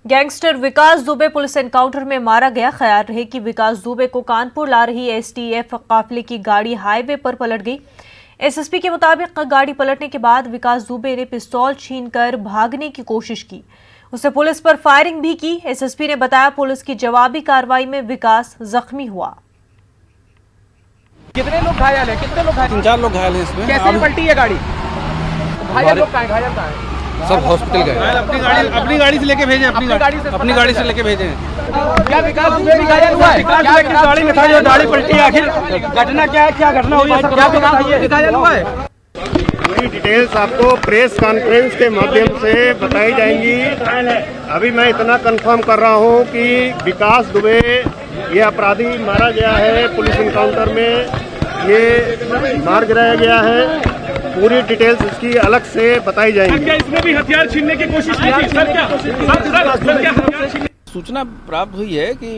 Gangster विकास Dubey police encounter में मारा गया। ख्याल रहे कि विकास दुबे को कानपुर ला रही एसटीएफ काफिले की गाड़ी हाईवे पर पलट गई। एसएसपी के मुताबिक गाड़ी पलटने के बाद विकास दुबे ने पिस्तौल छीनकर भागने की कोशिश की। उसे पुलिस पर फायरिंग भी की। एसएसपी ने बताया पुलिस की जवाबी कार्रवाई में विकास जख्मी हुआ। कितने लोग घायल हैं? कितने लोग घायल? 3-4 लोग घायल हैं इसमें। कैसे पलटी है गाड़ी? घायल लोग कहाँ हैं? घायल कहाँ हैं? सब हॉस्पिटल गए। अपनी गाड़ी से लेके भेजे। अपनी गाड़ी से लेके भेजे। क्या विकास दुबे भी घायल हुआ है? क्या गाड़ी में था जो गाड़ी पलटी? आखिर घटना क्या है? क्या घटना हुई है? क्या विकास दुबे भी घायल हुआ है? पूरी डिटेल्स आपको प्रेस कॉन्फ्रेंस के माध्यम से बताई जाएंगी। अभी मैं इतना कंफर्म कर रहा हूं कि विकास दुबे ये अपराधी मारा गया है, पुलिस इनकाउंटर में ये मार गिराया गया है। पूरी डिटेल्स इसकी अलग से बताई जाएंगी। क्या इसमें भी हथियार छीनने की कोशिश की थी? सर क्या हथियार छीनने? सूचना प्राप्त हुई है कि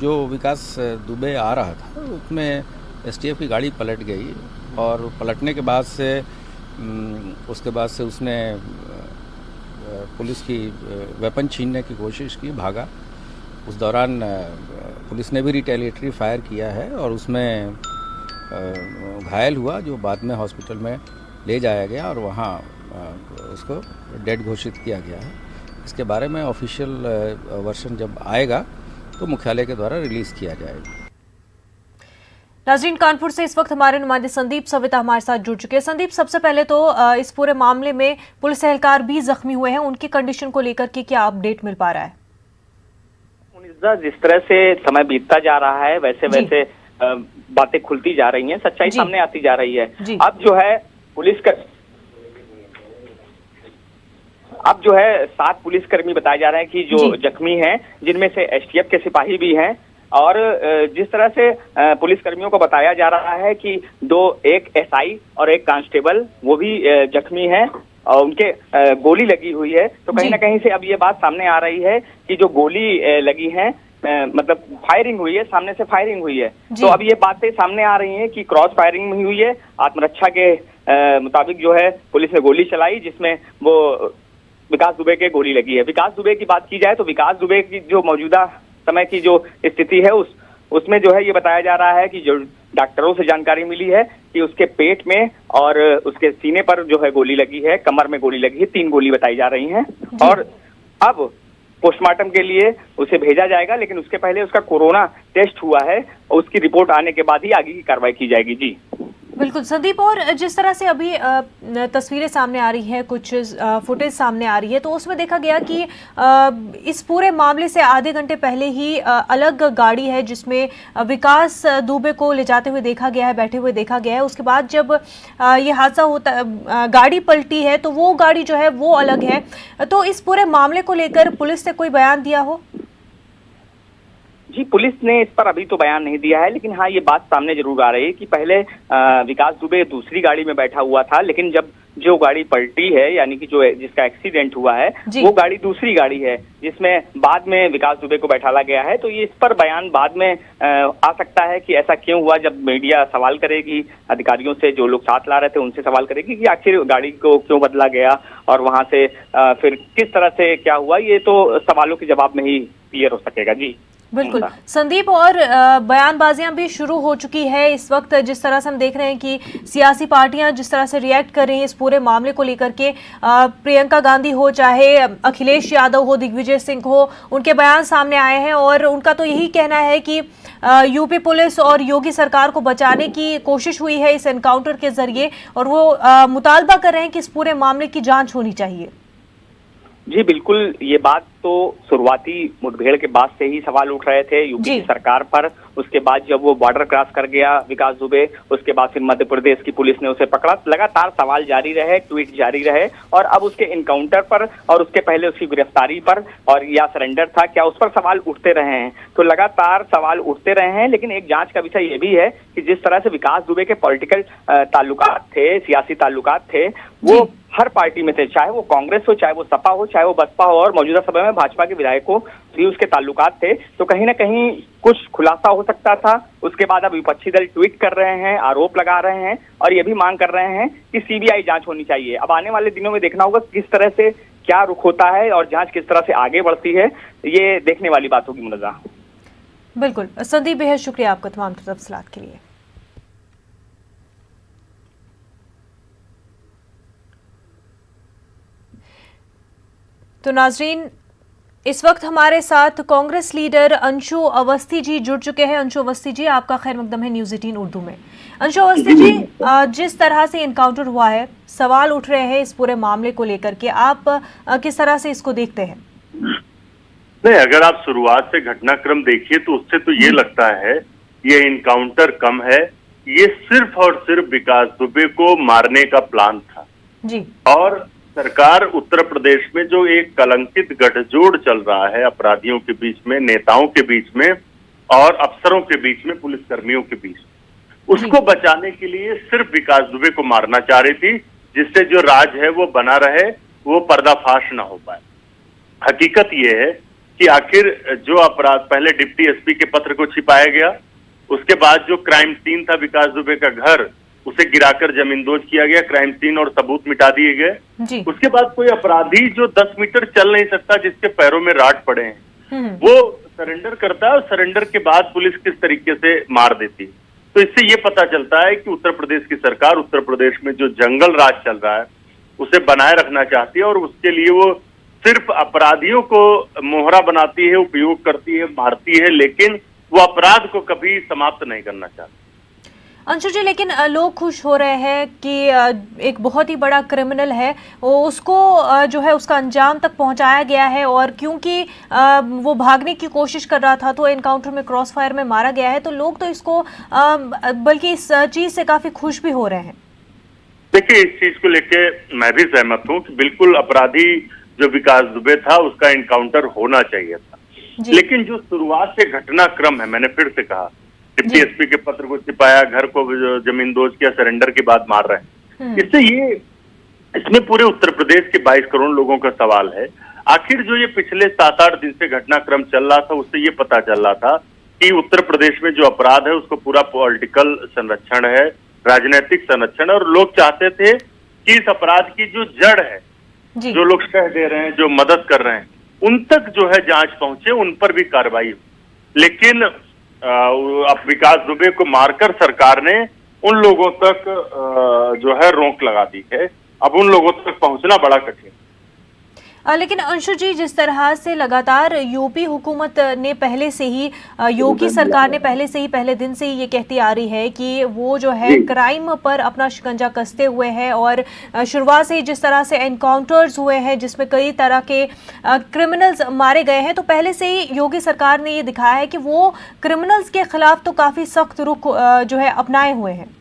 जो विकास दुबे आ रहा था उसमें एसटीएफ की गाड़ी पलट गई और पलटने के बाद से उसने पुलिस की वेपन छीनने की कोशिश की, भागा। उस दौरान पुलिस ने भी रिटेलिएटरी फायर किया है और उसमें घायल हुआ, जो बाद में हॉस्पिटल में ले जाया गया और वहाँ उसको डेड घोषित किया गया है। इसके बारे में ऑफिशियल वर्जन जब आएगा तो मुख्यालय के द्वारा रिलीज़ किया जाएगा। नाज़रीन, कानपुर से इस वक्त हमारे नुमाइंदे संदीप सविता हमारे साथ जुड़ चुके हैं। संदीप, सबसे पहले तो इस पूरे मामले में पुलिस एहलकार भी जख्मी हुए हैं, उनकी कंडीशन को लेकर के क्या अपडेट मिल पा रहा है? जिस तरह से समय बीतता जा रहा है वैसे बातें खुलती जा रही हैं, सच्चाई सामने आती जा रही है। अब जो है 7 पुलिसकर्मी बताए जा रहे हैं कि जो जख्मी हैं, जिनमें से एसटीएफ के सिपाही भी हैं। और जिस तरह से पुलिसकर्मियों को बताया जा रहा है कि एक एसआई और एक कांस्टेबल वो भी जख्मी हैं और उनके गोली लगी हुई है। तो कहीं ना कहीं से अब ये बात सामने आ रही है कि जो गोली लगी है मतलब फायरिंग हुई है, सामने से फायरिंग हुई है। तो अब ये बातें सामने आ रही हैं कि क्रॉस फायरिंग हुई है। आत्मरक्षा के मुताबिक जो है पुलिस ने गोली चलाई, जिसमें वो विकास दुबे के गोली लगी है। विकास दुबे की बात की जाए तो विकास दुबे की जो मौजूदा समय की जो स्थिति है उसमें जो है ये बताया जा रहा है कि जो डॉक्टरों से जानकारी मिली है कि उसके पेट में और उसके सीने पर जो है गोली लगी है, कमर में गोली लगी है, 3 गोली बताई जा रही हैं। और अब पोस्टमार्टम के लिए उसे भेजा जाएगा, लेकिन उसके पहले उसका कोरोना टेस्ट हुआ है और उसकी रिपोर्ट आने के बाद ही आगे की कार्रवाई की जाएगी। जी बिल्कुल संदीप, और जिस तरह से अभी तस्वीरें सामने आ रही हैं, कुछ फुटेज सामने आ रही है, तो उसमें देखा गया कि इस पूरे मामले से आधे घंटे पहले ही अलग गाड़ी है जिसमें विकास दुबे को ले जाते हुए देखा गया है, बैठे हुए देखा गया है। उसके बाद जब ये हादसा होता, गाड़ी पलटी है, तो वो गाड़ी जो है वो अलग है। तो इस पूरे मामले को लेकर पुलिस ने कोई बयान दिया हो? जी, पुलिस ने इस पर अभी तो बयान नहीं दिया है, लेकिन हाँ ये बात सामने जरूर आ रही है कि पहले विकास दुबे दूसरी गाड़ी में बैठा हुआ था, लेकिन जब जो गाड़ी पलटी है, यानी कि जो जिसका एक्सीडेंट हुआ है, वो गाड़ी दूसरी गाड़ी है जिसमें बाद में विकास दुबे को बैठाला गया है। तो ये इस पर बयान बाद में आ सकता है कि ऐसा क्यों हुआ। जब मीडिया सवाल करेगी अधिकारियों से, जो लोग साथ ला रहे थे उनसे सवाल करेगी कि आखिर गाड़ी को क्यों बदला गया और वहां से फिर किस तरह से क्या हुआ, ये तो सवालों के जवाब में ही क्लियर हो सकेगा। जी बिल्कुल संदीप, और बयानबाजियां भी शुरू हो चुकी है इस वक्त। जिस तरह से हम देख रहे हैं कि सियासी पार्टियां जिस तरह से रिएक्ट कर रही हैं इस पूरे मामले को लेकर के, प्रियंका गांधी हो, चाहे अखिलेश यादव हो, दिग्विजय सिंह हो, उनके बयान सामने आए हैं और उनका तो यही कहना है कि यूपी पुलिस और योगी सरकार को बचाने की कोशिश हुई है इस एनकाउंटर के जरिए, और वो मुतालबा कर रहे हैं कि इस पूरे मामले की जाँच होनी चाहिए। जी बिल्कुल, ये बात तो शुरुआती मुठभेड़ के बाद से ही सवाल उठ रहे थे यूपी की सरकार पर। उसके बाद जब वो बॉर्डर क्रॉस कर गया विकास दुबे, उसके बाद फिर मध्य प्रदेश की पुलिस ने उसे पकड़ा। लगातार सवाल जारी रहे, ट्वीट जारी रहे, और अब उसके इनकाउंटर पर और उसके पहले उसकी गिरफ्तारी पर और या सरेंडर था क्या, उस पर सवाल उठते रहे हैं। तो लगातार सवाल उठते रहे हैं, लेकिन एक जांच का विषय ये भी है कि जिस तरह से विकास दुबे के पॉलिटिकल ताल्लुकात थे, सियासी ताल्लुकात थे, वो हर पार्टी में थे, चाहे वो कांग्रेस हो, चाहे वो सपा हो, चाहे वो बसपा हो, और मौजूदा समय में भाजपा के विधायकों भी उसके ताल्लुकात थे। तो कहीं ना कहीं कुछ खुलासा हो सकता था। उसके बाद अब विपक्षी दल ट्वीट कर रहे हैं, आरोप लगा रहे हैं और ये भी मांग कर रहे हैं कि सीबीआई जांच होनी चाहिए। अब आने वाले दिनों में देखना होगा किस तरह से क्या रुख होता है और जांच किस तरह से आगे बढ़ती है, ये देखने वाली बात होगी मुनज़्ज़ा। बिल्कुल संदीप, बेहद शुक्रिया आपका तमाम तफसीलात के लिए। तो नाजरीन, इस वक्त हमारे साथ कांग्रेस लीडर अंशु अवस्थी जी जुड़ चुके हैं। अंशु अवस्थी जी, आपका खैर मकदम है न्यूज़ 18 उर्दू में। अंशु अवस्थी जी, जिस तरह से इनकाउंटर हुआ है, सवाल उठ रहे हैं इस पूरे मामले को लेकर के, आप किस तरह से इसको देखते हैं? नहीं, अगर आप शुरुआत से घटनाक्रम देखिए तो उससे तो ये लगता है ये इनकाउंटर कम है, ये सिर्फ और सिर्फ विकास दुबे को मारने का प्लान था जी। और सरकार उत्तर प्रदेश में जो एक कलंकित गठजोड़ चल रहा है अपराधियों के बीच में, नेताओं के बीच में और अफसरों के बीच में, पुलिसकर्मियों के बीच, उसको बचाने के लिए सिर्फ विकास दुबे को मारना चाह रही थी, जिससे जो राज है वो बना रहे, वो पर्दाफाश ना हो पाए। हकीकत ये है कि आखिर जो अपराध पहले डिप्टी एसपी के पत्र को छिपाया गया, उसके बाद जो क्राइम सीन था विकास दुबे का घर, उसे गिराकर जमींदोज किया गया, क्राइम सीन और सबूत मिटा दिए गए। उसके बाद कोई अपराधी जो 10 मीटर चल नहीं सकता, जिसके पैरों में राट पड़े हैं, वो सरेंडर करता है और सरेंडर के बाद पुलिस किस तरीके से मार देती है। तो इससे ये पता चलता है कि उत्तर प्रदेश की सरकार उत्तर प्रदेश में जो जंगल राज चल रहा है उसे बनाए रखना चाहती है और उसके लिए वो सिर्फ अपराधियों को मोहरा बनाती है, उपयोग करती है, मारती है, लेकिन वो अपराध को कभी समाप्त नहीं करना चाहती। अंशु जी, लेकिन लोग खुश हो रहे हैं कि एक बहुत ही बड़ा क्रिमिनल है, उसको जो है उसका अंजाम तक पहुंचाया गया है और क्योंकि वो भागने की कोशिश कर रहा था तो एनकाउंटर में क्रॉस फायर में मारा गया है, तो लोग तो इसको बल्कि इस चीज से काफी खुश भी हो रहे हैं। देखिए, इस चीज को लेके मैं भी सहमत हूँ कि बिल्कुल अपराधी जो विकास दुबे था उसका एनकाउंटर होना चाहिए था, लेकिन जो शुरुआत से घटनाक्रम है, मैंने फिर से कहा, डिप्टी एसपी के पत्र को छिपाया, घर को जमींदोज किया, सरेंडर के बाद मार रहे हैं, इसमें पूरे उत्तर प्रदेश के 22 करोड़ लोगों का सवाल है। आखिर जो ये पिछले 7-8 दिन से घटनाक्रम चल रहा था, उससे ये पता चल रहा था कि उत्तर प्रदेश में जो अपराध है उसको पूरा पॉलिटिकल संरक्षण है, राजनीतिक संरक्षण, और लोग चाहते थे कि इस अपराध की जो जड़ है, जो लोग सह दे रहे हैं, जो मदद कर रहे हैं, उन तक जो है जांच पहुंचे, उन पर भी कार्रवाई हो। लेकिन अब विकास दुबे को मारकर सरकार ने उन लोगों तक जो है रोक लगा दी है, अब उन लोगों तक पहुंचना बड़ा कठिन। लेकिन अंशु जी, जिस तरह से लगातार यूपी हुकूमत ने पहले से ही, योगी सरकार ने पहले से ही, पहले दिन से ही ये कहती आ रही है कि वो जो है क्राइम पर अपना शिकंजा कसते हुए है और शुरुआत से ही जिस तरह से एनकाउंटर्स हुए हैं जिसमें कई तरह के क्रिमिनल्स मारे गए हैं, तो पहले से ही योगी सरकार ने ये दिखाया है कि वो क्रिमिनल्स के खिलाफ तो काफी सख्त रुख जो है अपनाए हुए हैं।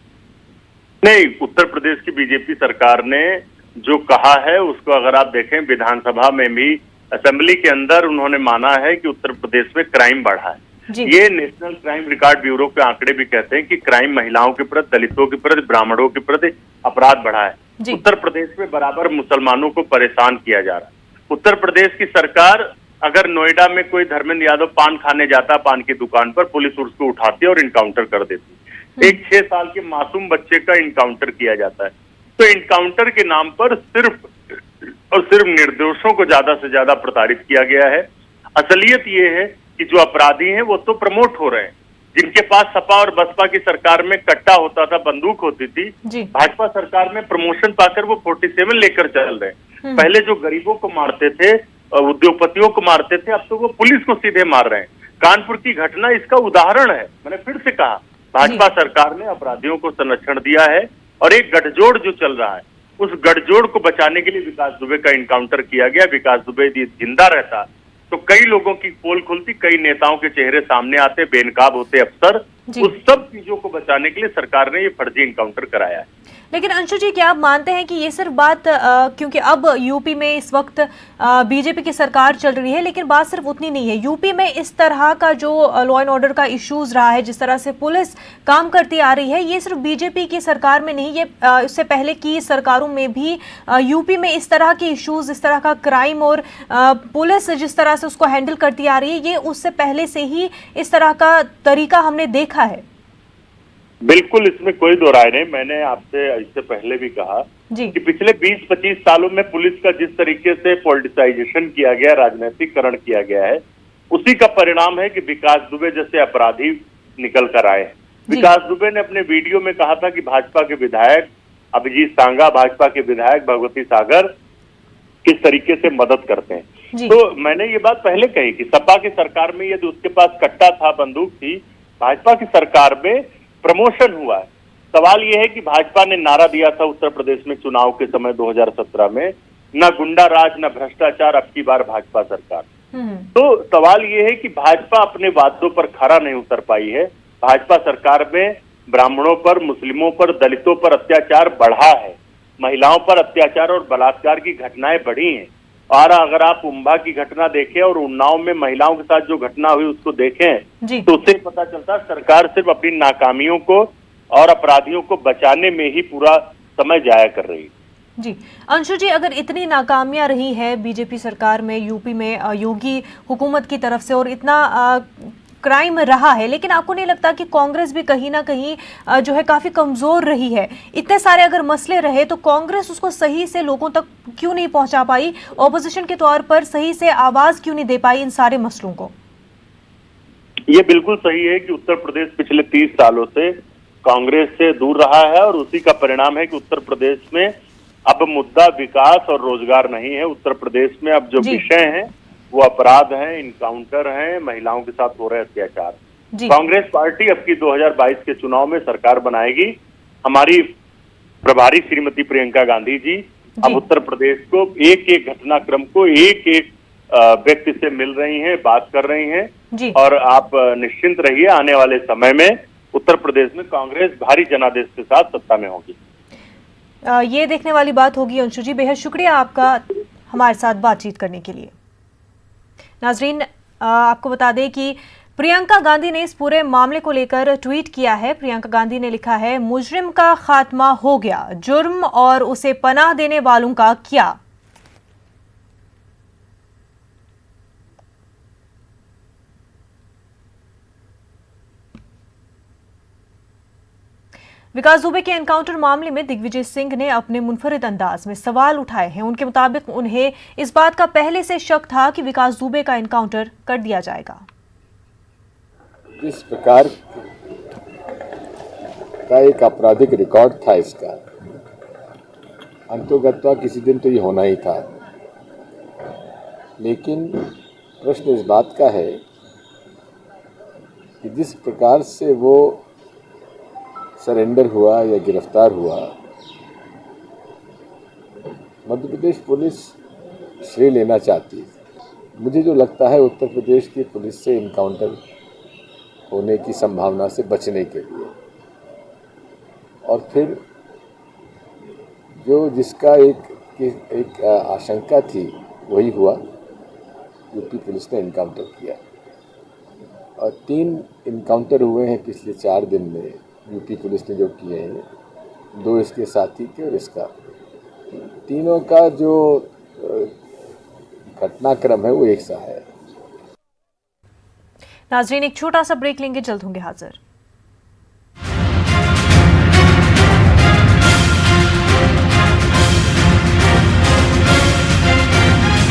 नहीं, उत्तर प्रदेश की बीजेपी सरकार ने जो कहा है उसको अगर आप देखें, विधानसभा में भी, असेंबली के अंदर उन्होंने माना है कि उत्तर प्रदेश में क्राइम बढ़ा है। ये नेशनल क्राइम रिकॉर्ड ब्यूरो के आंकड़े भी कहते हैं कि क्राइम महिलाओं के प्रति, दलितों के प्रति, ब्राह्मणों के प्रति अपराध बढ़ा है। उत्तर प्रदेश में बराबर मुसलमानों को परेशान किया जा रहा है। उत्तर प्रदेश की सरकार, अगर नोएडा में कोई धर्मेंद्र यादव पान खाने जाता पान की दुकान पर, पुलिस उसको उठाती और इनकाउंटर कर देती। एक 6 साल के मासूम बच्चे का इनकाउंटर किया जाता है। तो इनकाउंटर के नाम पर सिर्फ और सिर्फ निर्दोषों को ज्यादा से ज्यादा प्रताड़ित किया गया है। असलियत ये है कि जो अपराधी हैं वो तो प्रमोट हो रहे हैं। जिनके पास सपा और बसपा की सरकार में कट्टा होता था, बंदूक होती थी, भाजपा सरकार में प्रमोशन पाकर वो 47 लेकर चल रहे हैं। पहले जो गरीबों को मारते थे, उद्योगपतियों को मारते थे, अब तो वो पुलिस को सीधे मार रहे हैं। कानपुर की घटना इसका उदाहरण है। मैंने फिर से कहा, भाजपा सरकार ने अपराधियों को संरक्षण दिया है और एक गठजोड़ जो चल रहा है, उस गठजोड़ को बचाने के लिए विकास दुबे का इनकाउंटर किया गया। विकास दुबे यदि जिंदा रहता तो कई लोगों की पोल खुलती, कई नेताओं के चेहरे सामने आते, बेनकाब होते अफसर। उस सब चीजों को बचाने के लिए सरकार ने ये फर्जी इनकाउंटर कराया है। लेकिन अंशु जी, क्या आप मानते हैं कि ये सिर्फ बात, क्योंकि अब यूपी में इस वक्त बीजेपी की सरकार चल रही है, लेकिन बात सिर्फ उतनी नहीं है। यूपी में इस तरह का जो लॉ एंड ऑर्डर का इश्यूज रहा है, जिस तरह से पुलिस काम करती आ रही है, ये सिर्फ बीजेपी की सरकार में नहीं, ये इससे पहले की सरकारों में भी यूपी में इस तरह के इश्यूज, इस तरह का क्राइम और पुलिस जिस तरह से उसको हैंडल करती आ रही है, ये उससे पहले से ही इस तरह का तरीका हमने देखा है। बिल्कुल, इसमें कोई दो राय नहीं। मैंने आपसे इससे पहले भी कहा जी। कि पिछले 20-25 सालों में पुलिस का जिस तरीके से पॉलिटिसाइजेशन किया गया, राजनीतिकरण किया गया है, उसी का परिणाम है कि विकास दुबे जैसे अपराधी निकल कर आए। विकास दुबे ने अपने वीडियो में कहा था कि भाजपा के विधायक अभिजीत सांगा, भाजपा के विधायक भगवती सागर किस तरीके से मदद करते हैं। तो मैंने ये बात पहले कही कि सपा की सरकार में यदि उसके पास कट्टा था, बंदूक थी, भाजपा की सरकार में प्रमोशन हुआ है। सवाल यह है कि भाजपा ने नारा दिया था उत्तर प्रदेश में चुनाव के समय 2017 में, न गुंडा राज न भ्रष्टाचार, अब की बार भाजपा सरकार। तो सवाल यह है कि भाजपा अपने वादों पर खरा नहीं उतर पाई है। भाजपा सरकार में ब्राह्मणों पर, मुस्लिमों पर, दलितों पर अत्याचार बढ़ा है, महिलाओं पर अत्याचार और बलात्कार की घटनाएं बढ़ी हैं। और अगर आप उम्भा की घटना देखें और उन्नाव में महिलाओं के साथ जो घटना हुई उसको देखें तो उससे पता चलता है सरकार सिर्फ अपनी नाकामियों को और अपराधियों को बचाने में ही पूरा समय जाया कर रही है। जी अंशु जी, अगर इतनी नाकामियां रही है बीजेपी सरकार में, यूपी में योगी हुकूमत की तरफ से, और इतना क्राइम रहा है, लेकिन आपको नहीं लगता कि कांग्रेस भी कहीं ना कहीं जो है काफी कमजोर रही है? इतने सारे अगर मसले रहे तो कांग्रेस उसको सही से लोगों तक क्यों नहीं पहुंचा पाई? ऑपोजिशन के तौर पर सही से आवाज क्यों नहीं दे पाई इन सारे मसलों को? ये बिल्कुल सही है कि उत्तर प्रदेश पिछले 30 सालों से कांग्रेस से दूर रहा है और उसी का परिणाम है कि उत्तर प्रदेश में अब मुद्दा विकास और रोजगार नहीं है। उत्तर प्रदेश में अब जो विषय हैं वो अपराध हैं, इनकाउंटर हैं, महिलाओं के साथ हो रहे अत्याचार। कांग्रेस पार्टी अब की 2022 के चुनाव में सरकार बनाएगी। हमारी प्रभारी श्रीमती प्रियंका गांधी जी अब उत्तर प्रदेश को एक एक घटनाक्रम को एक एक व्यक्ति से मिल रही हैं, बात कर रही हैं, और आप निश्चिंत रहिए, आने वाले समय में उत्तर प्रदेश में कांग्रेस भारी जनादेश के साथ सत्ता में होगी। ये देखने वाली बात होगी। अंशु जी, बेहद शुक्रिया आपका हमारे साथ बातचीत करने के लिए। नाजरीन, आपको बता दें कि प्रियंका गांधी ने इस पूरे मामले को लेकर ट्वीट किया है। प्रियंका गांधी ने लिखा है, मुजरिम का खात्मा हो गया, जुर्म और उसे पनाह देने वालों का क्या। विकास दुबे के एनकाउंटर मामले में दिग्विजय सिंह ने अपने मुनफरिद अंदाज में सवाल उठाए हैं। उनके मुताबिक उन्हें इस बात का पहले से शक था कि विकास दुबे का एनकाउंटर कर दिया जाएगा। जिस प्रकार का एक आपराधिक रिकॉर्ड था इसका, अंतोगत्वा किसी दिन तो ये होना ही था। लेकिन प्रश्न इस बात का है कि जिस प्रकार से वो सरेंडर हुआ या गिरफ्तार हुआ, मध्य प्रदेश पुलिस श्रेय लेना चाहती है। मुझे जो लगता है उत्तर प्रदेश की पुलिस से इनकाउंटर होने की संभावना से बचने के लिए, और फिर जो जिसका एक आशंका थी वही हुआ। यूपी पुलिस ने इनकाउंटर किया और 3 इनकाउंटर हुए हैं पिछले 4 दिन में। यूपी पुलिस ने जो किए हैं, 2 इसके साथी के और इसका, तीनों का जो घटनाक्रम है वो एक सा है। नाजरीन, एक छोटा सा ब्रेक लेंगे, जल्द होंगे हाजिर।